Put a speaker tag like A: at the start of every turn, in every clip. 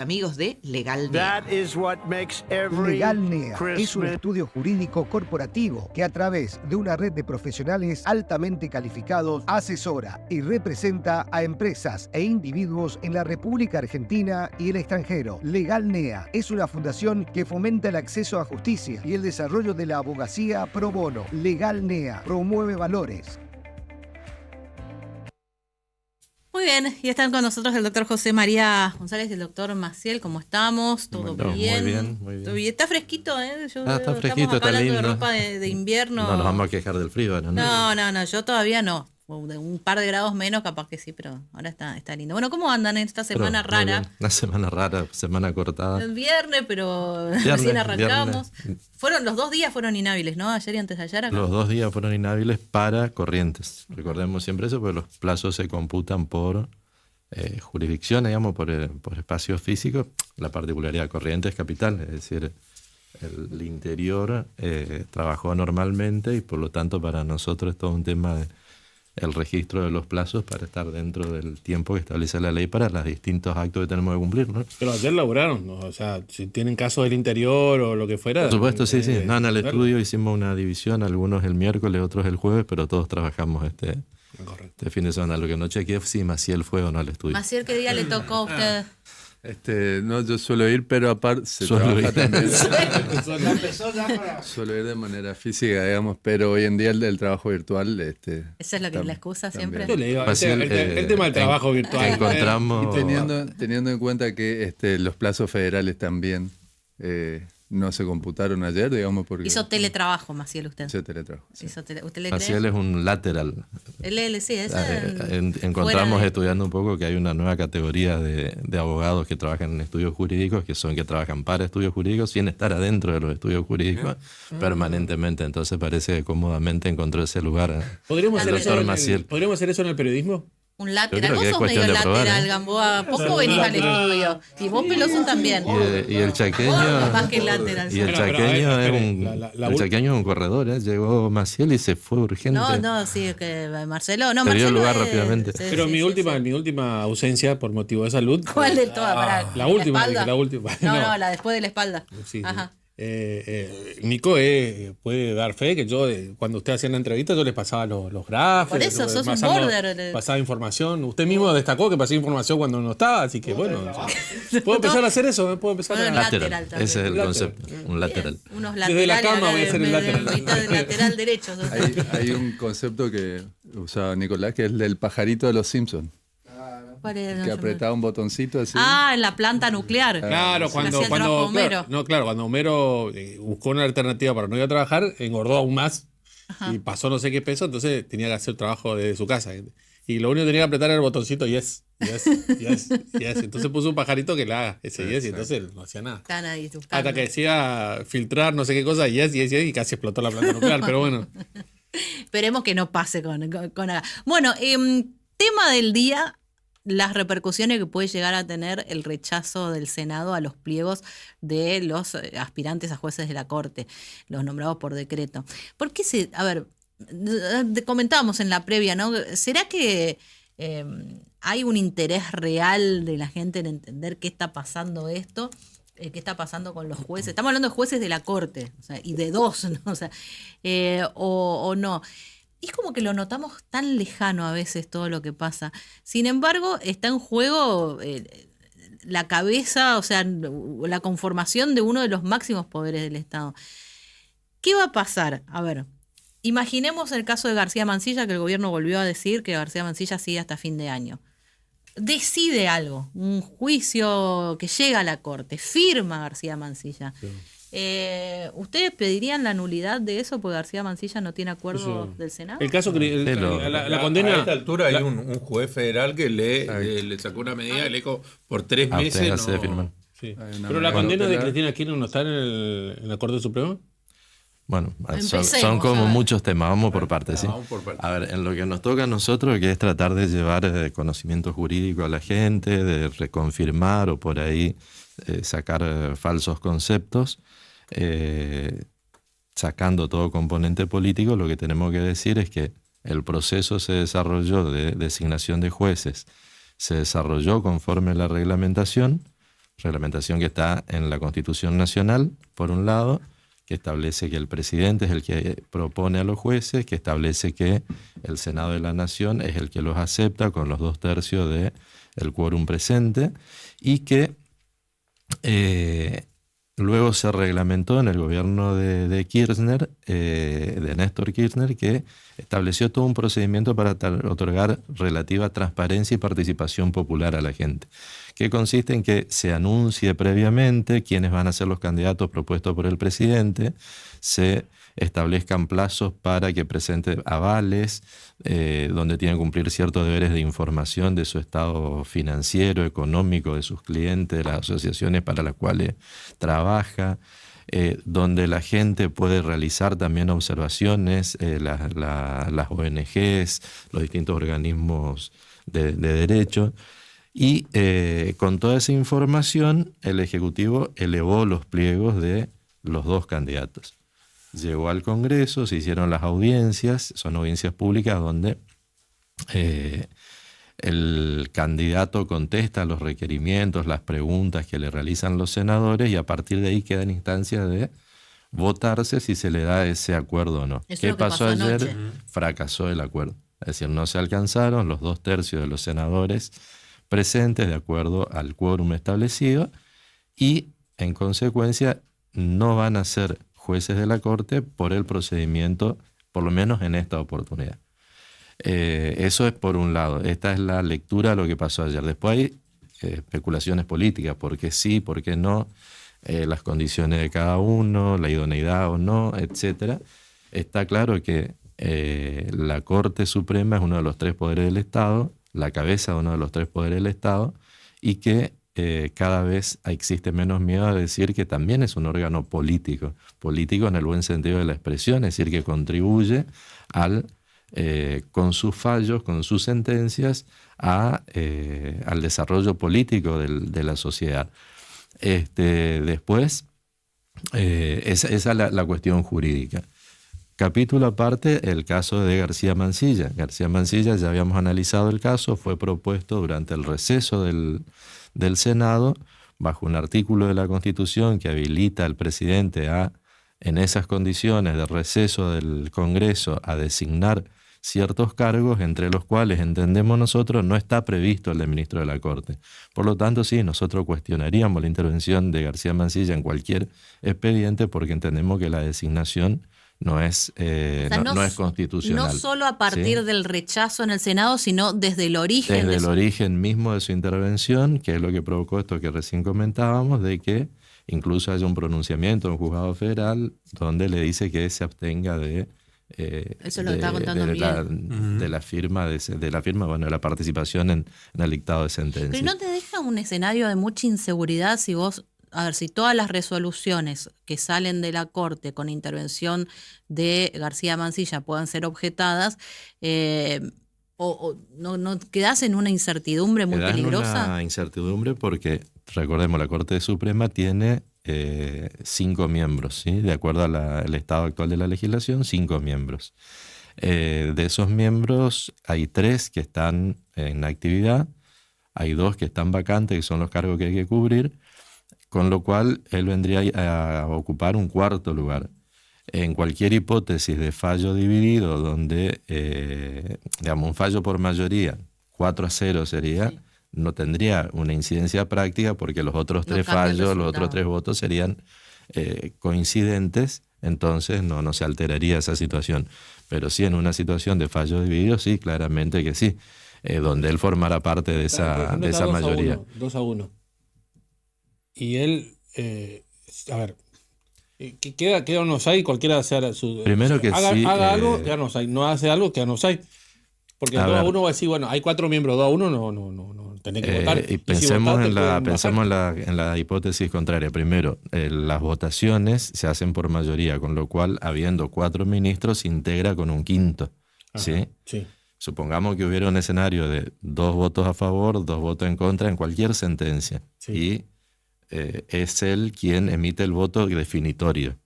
A: amigos de Legal NEA.
B: Legal NEA es un estudio jurídico corporativo que a través de una red de profesionales altamente calificados asesora y representa a empresas e individuos en la República Argentina y el extranjero. Legal NEA es una fundación que fomenta el acceso a justicia y el desarrollo de la abogacía pro bono. Legal NEA promueve valores.
C: Muy bien, y están con nosotros el doctor José María González y el doctor Maciel. ¿Cómo estamos? ¿Todo bien?
D: Muy bien, muy bien.
C: ¿Todo bien? Está fresquito, ¿eh?
D: Está fresquito, está
C: hablando
D: lindo.
C: de ropa de invierno.
D: No nos vamos a quejar del frío ahora, ¿no?
C: No, yo todavía no. Un par de grados menos, capaz que sí, pero ahora está lindo. Bueno, ¿cómo andan en esta semana
D: Pero, muy
C: rara?
D: bien. Una semana rara, semana cortada.
C: El viernes, pero recién arrancamos. Los 2 días fueron inhábiles, ¿no? Ayer y antes de ayer. Acá.
D: Los 2 días fueron inhábiles para Corrientes. Recordemos siempre eso, porque los plazos se computan por jurisdicción, digamos, por espacios físicos. La particularidad de Corrientes es capital, es decir, el interior trabajó normalmente y por lo tanto para nosotros es todo un tema de el registro de los plazos para estar dentro del tiempo que establece la ley para los distintos actos que tenemos que cumplir, ¿no?
E: Pero ayer laburaron, ¿no? O sea, si tienen casos del interior o lo que fuera.
D: Por supuesto, sí. No, en el estudio hicimos una división, algunos el miércoles, otros el jueves, pero todos trabajamos este fin de semana. Lo que no chequeé si Maciel fue o no al estudio.
C: Maciel, ¿qué día le tocó a usted?
F: No, yo suelo ir, pero aparte se trabaja también. Suelo ir de manera física, digamos, pero hoy en día el trabajo virtual.
C: ¿Esa es la excusa siempre?
E: Yo le digo,
D: Maciel,
E: el tema del trabajo virtual.
D: Encontramos.
F: Y teniendo en cuenta que los plazos federales también no se computaron ayer, digamos, porque.
C: Hizo teletrabajo, Maciel, usted.
F: Hizo teletrabajo. Sí.
C: ¿Usted le cree?
D: Maciel es un lateral.
C: Sí,
D: Encontramos estudiando un poco que hay una nueva categoría de abogados que trabajan en estudios jurídicos, que trabajan para estudios jurídicos sin estar adentro de los estudios jurídicos permanentemente. Entonces parece que cómodamente encontró ese lugar.
E: ¿Podríamos hacer eso en el periodismo?
C: Un lateral. Vos sos medio lateral, Gamboa. Poco venís al estudio. Y vos, Peloso, también.
D: Y el chaqueño.
C: Más que lateral.
D: Y el chaqueño es un corredor. Llegó Maciel y se fue urgente.
C: Sí, que Marcelo. No,
D: Perdió
C: Marcelo.
D: el lugar rápidamente.
E: Pero mi última ausencia por motivo de salud.
C: ¿Cuál de todas?
E: La última.
C: No, la después de la espalda.
E: Sí.
C: Ajá.
E: Nico puede dar fe que yo, cuando usted hacía la entrevista, yo les pasaba los gráficos.
C: Por eso, sos un border.
E: Pasaba información. Usted mismo destacó que pasaba información cuando no estaba, así que bueno. ¿Puedo empezar a hacer eso? ¿Puedo empezar a
D: lateral? Ese es el concepto. Un lateral.
C: Unos
E: Desde la cama voy a hacer el lateral.
C: Lateral derecho.
F: Hay un concepto que usaba Nicolás, que es el del pajarito de los Simpsons. Que apretaba un botoncito así.
C: En la planta nuclear.
E: Claro, cuando Homero buscó una alternativa para no ir a trabajar, engordó aún más. Ajá. Y pasó no sé qué peso, entonces tenía que hacer trabajo desde su casa. Y lo único que tenía que apretar era el botoncito yes. Entonces puso un pajarito que le haga ese yes y entonces no hacía nada. Hasta que decía filtrar no sé qué cosa, yes, y casi explotó la planta nuclear, pero bueno.
C: Esperemos que no pase con Bueno, tema del día. Las repercusiones que puede llegar a tener el rechazo del Senado a los pliegos de los aspirantes a jueces de la Corte, los nombrados por decreto. ¿Por qué comentábamos en la previa, ¿no? ¿Será que hay un interés real de la gente en entender qué está pasando esto? ¿Qué está pasando con los jueces? Estamos hablando de jueces de la Corte, y de 2, ¿no? O no. Y es como que lo notamos tan lejano a veces todo lo que pasa. Sin embargo, está en juego la cabeza, la conformación de uno de los máximos poderes del Estado. ¿Qué va a pasar? A ver, imaginemos el caso de García Mansilla, que el gobierno volvió a decir que García Mansilla sigue hasta fin de año. Decide algo, un juicio que llega a la Corte, firma García Mansilla. Sí. ¿Ustedes pedirían la nulidad de eso porque García Mansilla no tiene acuerdo del Senado?
E: El caso que la condena.
G: A esta altura hay un juez federal que le sacó una medida de eco por 3 meses.
E: Sí. Pero la condena de Cristina Kirchner no está en la Corte Suprema.
D: Bueno, son como muchos temas, vamos por partes. ¿Sí? A ver, en lo que nos toca a nosotros, que es tratar de llevar conocimiento jurídico a la gente, de reconfirmar o por ahí sacar falsos conceptos, sacando todo componente político, lo que tenemos que decir es que el proceso se desarrolló de designación de jueces, se desarrolló conforme a la reglamentación, reglamentación que está en la Constitución Nacional, por un lado, que establece que el presidente es el que propone a los jueces, que establece que el Senado de la Nación es el que los acepta con los 2/3 del quórum presente, y que luego se reglamentó en el gobierno de Kirchner, de Néstor Kirchner, que estableció todo un procedimiento para otorgar relativa transparencia y participación popular a la gente, que consiste en que se anuncie previamente quiénes van a ser los candidatos propuestos por el presidente, se establezcan plazos para que presente avales, donde tienen que cumplir ciertos deberes de información de su estado financiero, económico, de sus clientes, de las asociaciones para las cuales trabaja, donde la gente puede realizar también observaciones, las ONGs, los distintos organismos de derecho. Y con toda esa información, el Ejecutivo elevó los pliegos de los dos candidatos. Llegó al Congreso, se hicieron las audiencias, son audiencias públicas donde el candidato contesta los requerimientos, las preguntas que le realizan los senadores, y a partir de ahí queda en instancia de votarse si se le da ese acuerdo o no. ¿Qué pasó ayer? Anoche. Fracasó el acuerdo. Es decir, no se alcanzaron los 2/3 de los senadores presentes de acuerdo al quórum establecido, y en consecuencia no van a ser jueces de la Corte por el procedimiento, por lo menos en esta oportunidad. Eso es por un lado. Esta es la lectura de lo que pasó ayer. Después hay especulaciones políticas, por qué sí, por qué no, las condiciones de cada uno, la idoneidad o no, etc. Está claro que la Corte Suprema es uno de los 3 poderes del Estado, la cabeza de uno de los 3 poderes del Estado, y que cada vez existe menos miedo a decir que también es un órgano político en el buen sentido de la expresión, es decir, que contribuye con sus fallos, con sus sentencias, al desarrollo político de la sociedad. Después, esa es la cuestión jurídica. Capítulo aparte, el caso de García Mansilla. García Mansilla, ya habíamos analizado el caso, fue propuesto durante el receso del Senado, bajo un artículo de la Constitución que habilita al presidente en esas condiciones de receso del Congreso, a designar ciertos cargos, entre los cuales, entendemos nosotros, no está previsto el de ministro de la Corte. Por lo tanto, sí, nosotros cuestionaríamos la intervención de García Mansilla en cualquier expediente, porque entendemos que la designación no es constitucional.
C: No solo a partir del rechazo en el Senado, sino desde el origen.
D: Desde el origen mismo de su intervención, que es lo que provocó esto que recién comentábamos, de que incluso haya un pronunciamiento en un juzgado federal donde le dice que se abstenga de
C: eso lo estaba contando
D: de la firma, bueno, de la participación en el dictado de sentencia.
C: Pero ¿no te deja un escenario de mucha inseguridad si vos, si todas las resoluciones que salen de la Corte con intervención de García Mansilla puedan ser objetadas, o no quedás en una incertidumbre muy peligrosa?
D: En una incertidumbre porque, recordemos, la Corte Suprema tiene 5 miembros, ¿sí? De acuerdo al estado actual de la legislación, 5 miembros. De esos miembros hay 3 que están en actividad, hay 2 que están vacantes, que son los cargos que hay que cubrir, con lo cual él vendría a ocupar un 4º lugar. En cualquier hipótesis de fallo dividido, donde, un fallo por mayoría, 4-0 sería, sí, no tendría una incidencia práctica, porque los otros 3 fallos, los otros 3 votos serían coincidentes, entonces no se alteraría esa situación. Pero sí, en una situación de fallo dividido, sí, claramente que sí, donde él formará parte de esa mayoría.
E: 2-1. Y él, queda unos hay, cualquiera sea su...
D: Primero que
E: haga algo, queda unos hay. No hace algo, queda unos hay. Porque 2-1 va a decir, bueno, hay 4 miembros, 2-1 no tenés que votar.
D: Y pensemos en la hipótesis contraria. Primero, las votaciones se hacen por mayoría, con lo cual, habiendo 4 ministros, se integra con un 5º. ¿Sí?
E: Sí.
D: Supongamos que hubiera un escenario de 2 votos a favor, 2 votos en contra en cualquier sentencia. Sí. Y es él quien emite el voto definitorio.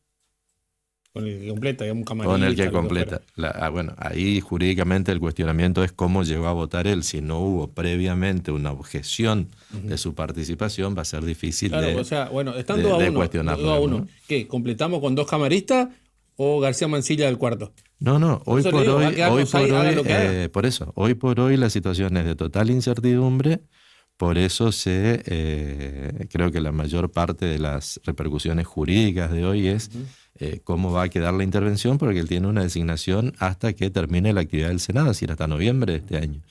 E: Con el que completa, un camarista.
D: Con el que completa. Bueno, ahí jurídicamente el cuestionamiento es cómo llegó a votar él. Si no hubo previamente una objeción de su participación, va a ser difícil
E: claro, o sea, bueno, están 2-1.
D: cuestionarlo.
E: 2-1.
D: ¿No?
E: ¿Qué? ¿Completamos con 2 camaristas o García Mansilla del cuarto?
D: No, hoy por hoy la situación es de total incertidumbre. Por eso creo que la mayor parte de las repercusiones jurídicas de hoy es cómo va a quedar la intervención, porque él tiene una designación hasta que termine la actividad del Senado, es decir, hasta noviembre de este año.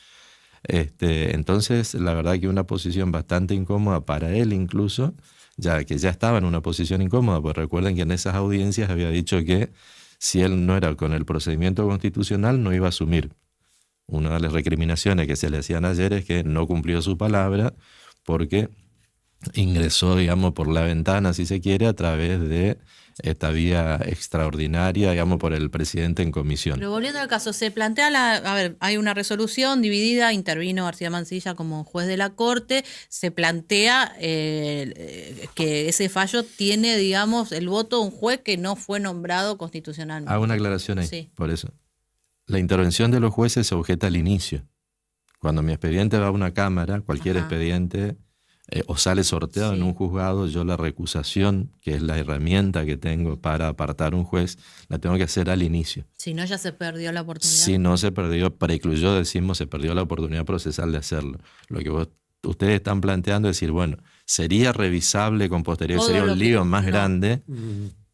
D: Entonces, la verdad que una posición bastante incómoda para él incluso, ya que ya estaba en una posición incómoda, pues recuerden que en esas audiencias había dicho que si él no era con el procedimiento constitucional, no iba a asumir. Una de las recriminaciones que se le hacían ayer es que no cumplió su palabra porque ingresó, digamos, por la ventana, si se quiere, a través de esta vía extraordinaria, digamos, por el presidente en comisión.
C: Pero volviendo al caso, se plantea hay una resolución dividida, intervino García Mansilla como juez de la Corte, se plantea que ese fallo tiene, digamos, el voto de un juez que no fue nombrado constitucionalmente.
D: Hago una aclaración ahí,
C: sí.
D: Por eso. La intervención de los jueces se objeta al inicio. Cuando mi expediente va a una cámara, cualquier expediente, o sale sorteado en un juzgado, yo la recusación, que es la herramienta que tengo para apartar un juez, la tengo que hacer al inicio.
C: Si no, ya se perdió la oportunidad.
D: Si no se perdió, precluyó, decimos, se perdió la oportunidad procesal de hacerlo. Lo que ustedes están planteando es decir, bueno, sería revisable con posterioridad, sería un lío más grande,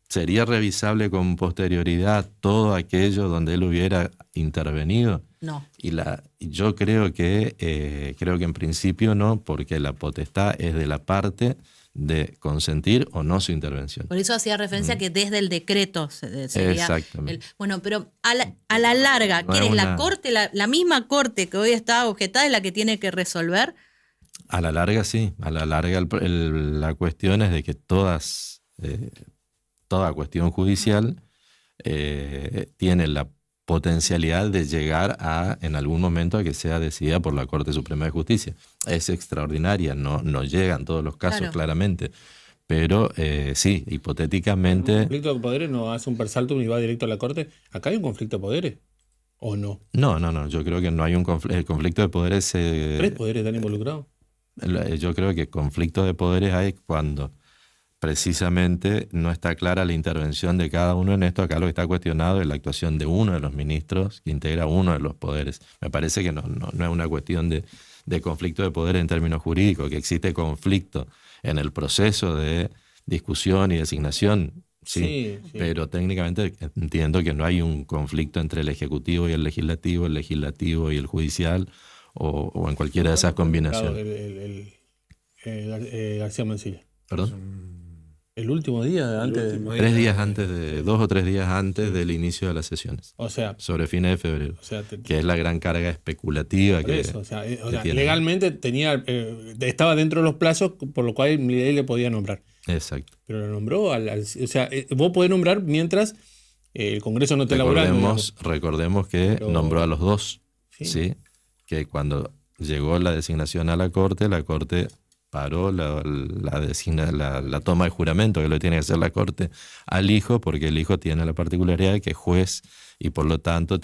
D: sería revisable con posterioridad todo aquello donde él hubiera intervenido.
C: No.
D: Y yo creo que en principio no, porque la potestad es de la parte de consentir o no su intervención.
C: Por eso hacía referencia que desde el decreto sería.
D: Exactamente.
C: Bueno, pero a la larga,
D: No
C: ¿quién es
D: una...
C: la Corte? La misma Corte que hoy está objetada es la que tiene que resolver.
D: A la larga sí. A la larga la cuestión es de que toda cuestión judicial tiene la potencialidad de llegar en algún momento a que sea decidida por la Corte Suprema de Justicia. Es extraordinaria, no llegan todos los casos claramente, pero sí, hipotéticamente...
E: ¿Un conflicto de poderes no hace un persaltum y va directo a la Corte? ¿Acá hay un conflicto de poderes o no?
D: No, yo creo que no hay un el conflicto de poderes...
E: ¿3 poderes están involucrados?
D: Yo creo que conflicto de poderes hay cuando precisamente no está clara la intervención de cada uno en esto. Acá lo que está cuestionado es la actuación de uno de los ministros que integra uno de los poderes. Me parece que no es una cuestión de conflicto de poder en términos jurídicos, que existe conflicto en el proceso de discusión y designación, sí. Pero técnicamente entiendo que no hay un conflicto entre el Ejecutivo y el Legislativo y el Judicial, o en cualquiera de esas combinaciones.
E: García Mansilla.
D: ¿Perdón?
E: El último día antes.
D: 3 días antes 2 o 3 días antes del inicio de las sesiones.
E: O sea,
D: sobre fines de febrero. O sea, que es la gran carga especulativa que tiene.
E: Legalmente estaba dentro de los plazos, por lo cual Milei le podía nombrar.
D: Exacto.
E: Pero lo nombró o sea, vos podés nombrar mientras el Congreso no te laburando.
D: Recordemos que nombró a los dos. ¿Sí? Que cuando llegó la designación a la Corte paró la toma de juramento, que lo tiene que hacer la Corte, al hijo, porque el hijo tiene la particularidad de que es juez y por lo tanto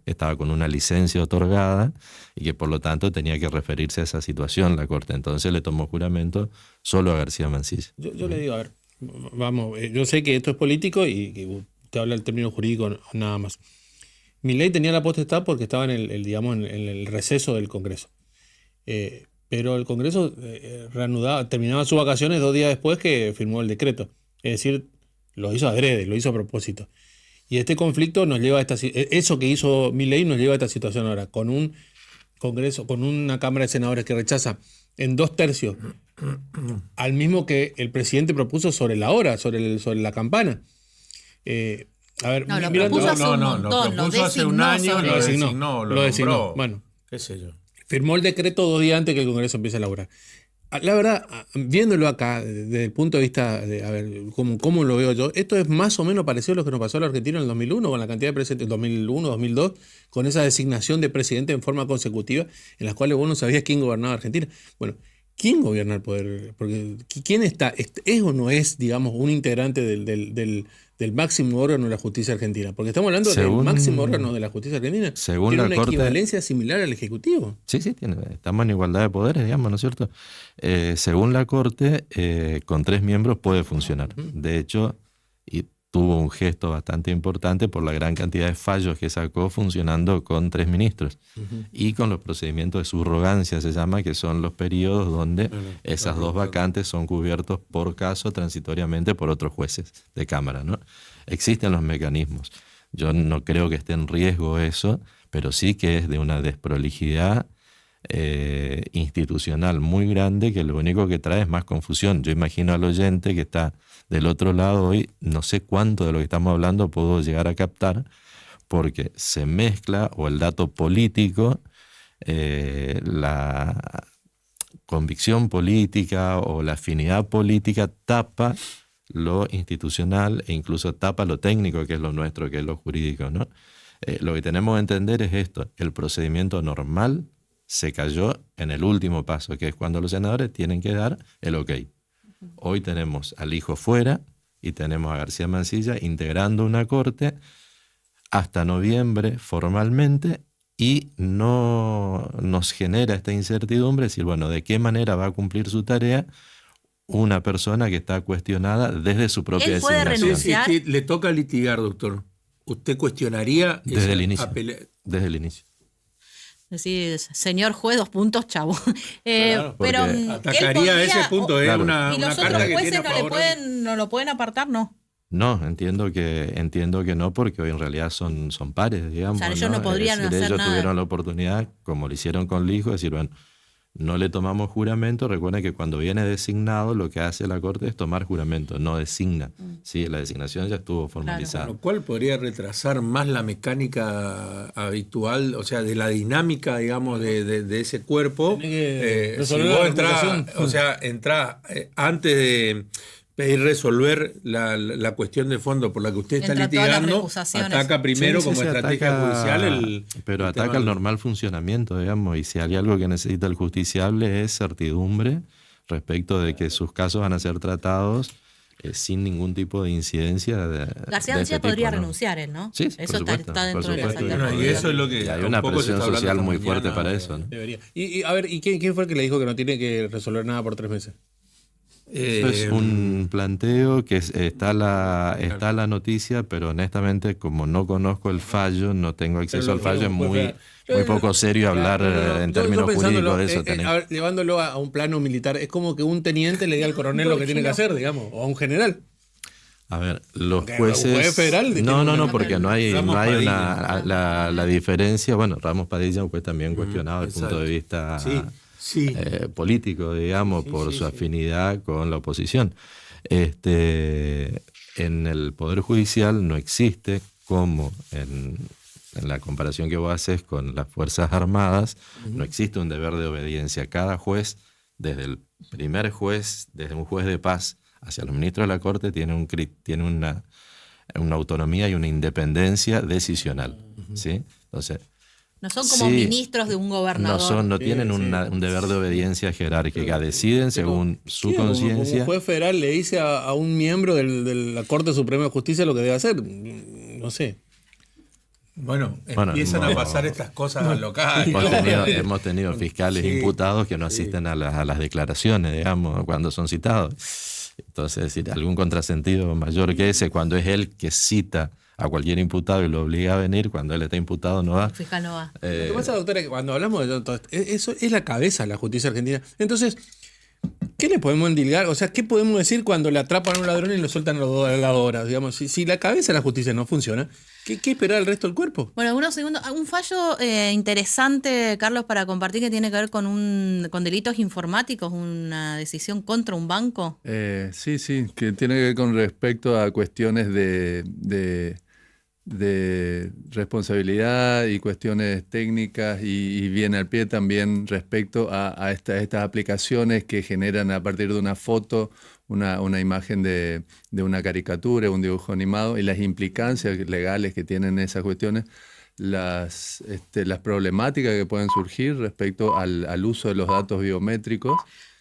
D: estaba con una licencia otorgada y que por lo tanto tenía que referirse a esa situación la Corte. Entonces le tomó juramento solo a García Mansilla.
E: Yo le digo, a ver, vamos, yo sé que esto es político y que usted habla del término jurídico nada más. Milei tenía la potestad porque estaba en el receso del Congreso. Pero el Congreso terminaba sus vacaciones 2 días después que firmó el decreto. Es decir, lo hizo adrede, lo hizo a propósito. Y este conflicto nos lleva a eso que hizo Milei nos lleva a esta situación ahora, con un Congreso, con una Cámara de Senadores que rechaza en 2/3 al mismo que el presidente propuso sobre la hora, sobre la campana. A ver,
C: lo propuso hace un año,
G: lo designó.
E: Bueno,
G: qué sé yo.
E: Firmó el decreto 2 días antes que el Congreso empiece a elaborar. La verdad, viéndolo acá, desde el punto de vista de, a ver, cómo lo veo yo, esto es más o menos parecido a lo que nos pasó a la Argentina en el 2001, con la cantidad de presidentes, 2001, 2002, con esa designación de presidente en forma consecutiva, en las cuales vos no sabías quién gobernaba Argentina. Bueno, ¿quién gobierna el poder? Porque ¿quién está? ¿Es o no es, digamos, un integrante del máximo órgano de la justicia argentina? Porque estamos hablando del máximo órgano de la justicia argentina.
D: Según
E: tiene
D: la
E: una
D: Corte,
E: equivalencia similar al Ejecutivo.
D: Sí, estamos en igualdad de poderes, digamos, ¿no es cierto? Según la Corte, con 3 miembros puede funcionar. De hecho, y tuvo un gesto bastante importante por la gran cantidad de fallos que sacó funcionando con 3 ministros. Y con los procedimientos de subrogancia, se llama, que son los periodos donde esas 2 vacantes son cubiertos por caso transitoriamente por otros jueces de Cámara, ¿no? Existen los mecanismos. Yo no creo que esté en riesgo eso, pero sí que es de una desprolijidad institucional muy grande, que lo único que trae es más confusión. Yo imagino al oyente que está del otro lado hoy, no sé cuánto de lo que estamos hablando puedo llegar a captar, porque se mezcla o el dato político, la convicción política o la afinidad política tapa lo institucional e incluso tapa lo técnico, que es lo nuestro, que es lo jurídico, ¿no? Lo que tenemos que entender es esto: el procedimiento normal se cayó en el último paso, que es cuando los senadores tienen que dar el ok. Hoy tenemos al hijo fuera y tenemos a García Mansilla integrando una corte hasta noviembre formalmente, y no nos genera esta incertidumbre, decir, bueno, ¿de qué manera va a cumplir su tarea una persona que está cuestionada desde su propia
C: ¿Él puede
D: designación?
C: renunciar?
G: Sí, le toca litigar, doctor. ¿Usted cuestionaría
D: Desde el inicio. Desde el inicio.
C: Decir, señor juez, 2 puntos, chavo.
E: Claro,
C: pero
G: atacaría ese punto,
D: Claro.
G: una
C: ¿y los
G: carta
C: otros
G: que
C: jueces
G: tiene a favor
C: no lo pueden apartar? No.
D: No, entiendo que no, porque hoy en realidad son pares, digamos.
C: O sea, ellos no podrían
D: Es decir,
C: hacer
D: ellos
C: nada.
D: tuvieron la oportunidad, como lo hicieron con el hijo, de decir, bueno, no le tomamos juramento. Recuerden que cuando viene designado, lo que hace la Corte es tomar juramento, no designa. Sí, la designación ya estuvo formalizada.
G: lo cual podría retrasar más la mecánica habitual, o sea, de la dinámica, digamos, de ese cuerpo.
E: Tiene que
G: Si
E: resolver
G: vos
E: la
G: entrás,
E: reputación.
G: o sea, entrás antes de pedir resolver la cuestión de fondo por la que usted está
C: Entra todas las
G: litigando,
C: recusaciones.
G: ataca primero
D: Sí,
G: como estrategia judicial
D: pero
G: el
D: ataca
G: tema
D: el
G: del-
D: normal funcionamiento, digamos, y si hay algo que necesita el justiciable es certidumbre respecto de que sus casos van a ser tratados sin ningún tipo de incidencia
C: García
D: de
C: Mansilla
D: este
C: podría
D: tipo, ¿no?
C: renunciar, ¿no?
D: Sí,
C: Eso
D: por supuesto,
C: está dentro
D: por
C: de la
D: supuesto.
C: agenda.
G: Bueno, y eso es lo que
D: Y hay
G: un
D: una
G: poco se
D: presión
G: está hablando
D: social
G: esta
D: muy fuerte
G: mañana,
D: para eso, ¿no?
E: Debería. Y a ver, ¿y quién fue el que le dijo que no tiene que resolver nada por 3 meses?
D: Es un planteo que está la noticia, pero honestamente, como no conozco el fallo, no tengo acceso al fallo, es muy poco serio hablar en términos jurídicos de eso.
E: A ver, llevándolo a un plano militar, es como que un teniente le diga al coronel lo que tiene que hacer, digamos, o a un general.
D: A ver, los
E: Porque
D: jueces...
E: un juez federal tiene
D: No,
E: una-
D: porque no hay
G: Ramos
D: una... La diferencia... Bueno, Ramos Padilla fue también cuestionado desde el punto de vista
G: Sí.
D: político, digamos, por su afinidad con la oposición. En el Poder Judicial no existe, como en la comparación que vos haces con las Fuerzas Armadas, no existe un deber de obediencia. Cada juez, desde el primer juez, desde un juez de paz hacia los ministros de la Corte, tiene una autonomía y una independencia decisional. ¿Sí? Entonces,
C: No son como
D: sí,
C: ministros de un gobernador.
D: no tienen un deber de obediencia jerárquica, deciden según su
E: Sí, como
D: conciencia.
E: juez federal le dice a un miembro de la Corte Suprema de Justicia lo que debe hacer. No sé.
G: Bueno,
D: Bueno,
G: empiezan a pasar estas cosas locales.
D: Hemos tenido fiscales imputados que no asisten a las declaraciones, digamos, cuando son citados. Entonces, es decir, algún contrasentido mayor que ese, cuando es él que cita a cualquier imputado y lo obliga a venir, cuando él está imputado no va.
C: El fiscal no va.
E: Lo que pasa, doctora, es que cuando hablamos de todo esto, eso es la cabeza de la justicia argentina. Entonces, ¿qué le podemos endilgar? O sea, ¿qué podemos decir cuando le atrapan a un ladrón y lo sueltan a las horas? Digamos, si la cabeza de la justicia no funciona, ¿qué esperar al resto del cuerpo?
C: Bueno, unos segundos. Un fallo interesante, Carlos, para compartir, que tiene que ver con delitos informáticos, una decisión contra un banco.
F: Sí, que tiene que ver con respecto a cuestiones de responsabilidad y cuestiones técnicas y viene al pie también respecto a estas aplicaciones que generan a partir de una foto una imagen de una caricatura, un dibujo animado y las implicancias legales que tienen esas cuestiones, las problemáticas que pueden surgir respecto al uso de los datos biométricos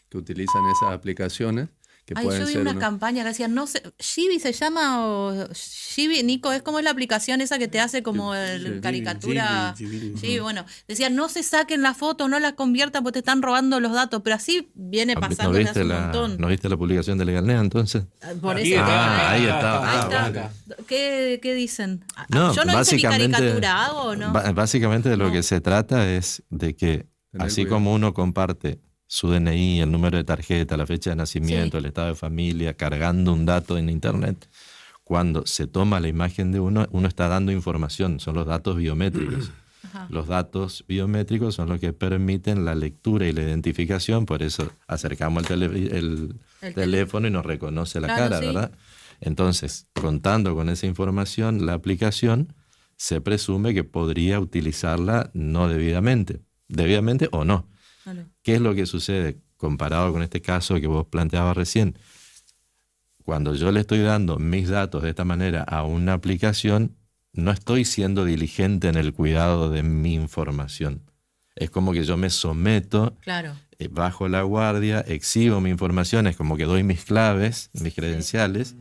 F: que utilizan esas aplicaciones. Que
C: Ay,
F: pueden
C: yo vi
F: ser
C: una campaña que decía, no sé, Shibi se llama, o Shibi, Nico, es como es la aplicación esa que te hace como el caricatura. Sí, bueno, decía, no se saquen la foto, no la conviertan porque te están robando los datos, pero así viene pasando desde hace un montón.
D: ¿No viste la publicación de LegalNet entonces?
C: Por eso.
D: Ahí está.
C: Ahí
D: Bueno.
C: está. ¿Qué dicen?
D: No,
C: Yo no hice mi
D: básicamente-
C: caricatura, ¿hago o no?
D: Básicamente de lo
C: No.
D: que se trata es de que,
F: Tener
D: así
F: cuidado.
D: como uno comparte su DNI, el número de tarjeta, la fecha de nacimiento,
C: Sí.
D: el estado de familia, cargando un dato en internet, cuando se toma la imagen de uno está dando información, son los datos biométricos.
C: Ajá.
D: Los datos biométricos son los que permiten la lectura y la identificación, por eso acercamos el teléfono y nos reconoce la
C: Claro,
D: cara,
C: sí.
D: ¿verdad? Entonces, contando con esa información, la aplicación se presume que podría utilizarla no debidamente o no.
C: Vale.
D: ¿Qué es lo que sucede comparado con este caso que vos planteabas recién? Cuando yo le estoy dando mis datos de esta manera a una aplicación, no estoy siendo diligente en el cuidado de mi información. Es como que yo me someto,
C: Claro.
D: bajo la guardia, exhibo mi información, es como que doy mis claves, mis credenciales.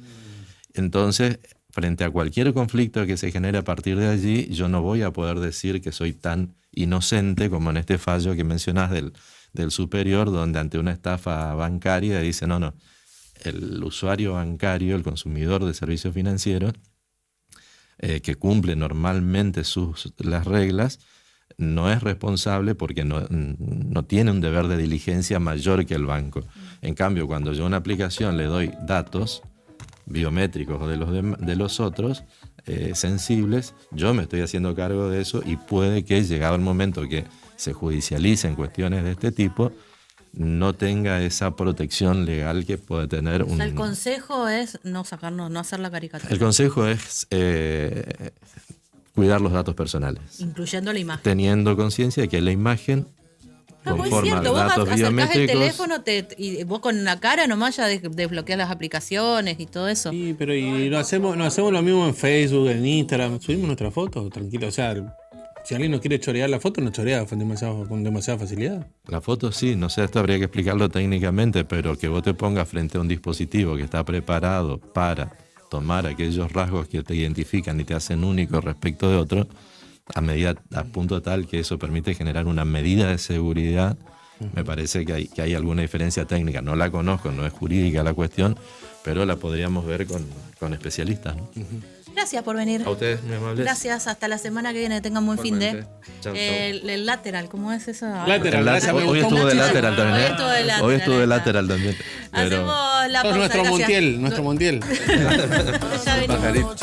D: Entonces, frente a cualquier conflicto que se genere a partir de allí, yo no voy a poder decir que soy tan inocente como en este fallo que mencionás del superior, donde ante una estafa bancaria dice, no, el usuario bancario, el consumidor de servicios financieros, que cumple normalmente las reglas, no es responsable porque no tiene un deber de diligencia mayor que el banco. En cambio, cuando yo a una aplicación le doy datos biométricos o de los otros sensibles, yo me estoy haciendo cargo de eso y puede que, llegado el momento que se judicialicen cuestiones de este tipo, no tenga esa protección legal que puede tener
C: O sea, el consejo es no hacer la caricatura.
D: El consejo es cuidar los datos personales,
C: Incluyendo la imagen.
D: teniendo conciencia de que la imagen,
C: No,
D: con
C: es
D: forma
C: cierto,
D: de
C: vos
D: datos
C: acercás el
D: biométricos,
C: teléfono y vos con la cara nomás ya desbloqueás las aplicaciones y todo eso.
E: Sí, pero y no hacemos lo mismo en Facebook, en Instagram, subimos nuestras fotos, tranquilo. O sea, si alguien nos quiere chorear la foto, nos chorea con demasiada facilidad.
D: la foto sí, no sé, esto habría que explicarlo técnicamente, pero que vos te pongas frente a un dispositivo que está preparado para tomar aquellos rasgos que te identifican y te hacen único respecto de otro, a punto tal que eso permite generar una medida de seguridad. Me parece que hay alguna diferencia técnica. No la conozco, no es jurídica la cuestión, pero la podríamos ver con especialistas, ¿no?
C: Gracias por venir.
D: A ustedes, muy amables.
C: Gracias, hasta la semana que viene. Tengan buen fin de.
D: Chau, chau.
C: El lateral, ¿cómo es eso?
E: Lateral, gracias, me
D: Hoy
E: gustó
D: estuvo de
E: mucho.
D: lateral también.
C: Hoy estuvo de lateral,
D: Hoy estuvo de
C: está.
D: lateral también. Pero
C: Hacemos la
E: Sos
C: pausa.
E: nuestro
C: gracias.
E: Montiel, nuestro Montiel.
C: Ya venimos.
F: Pajarito.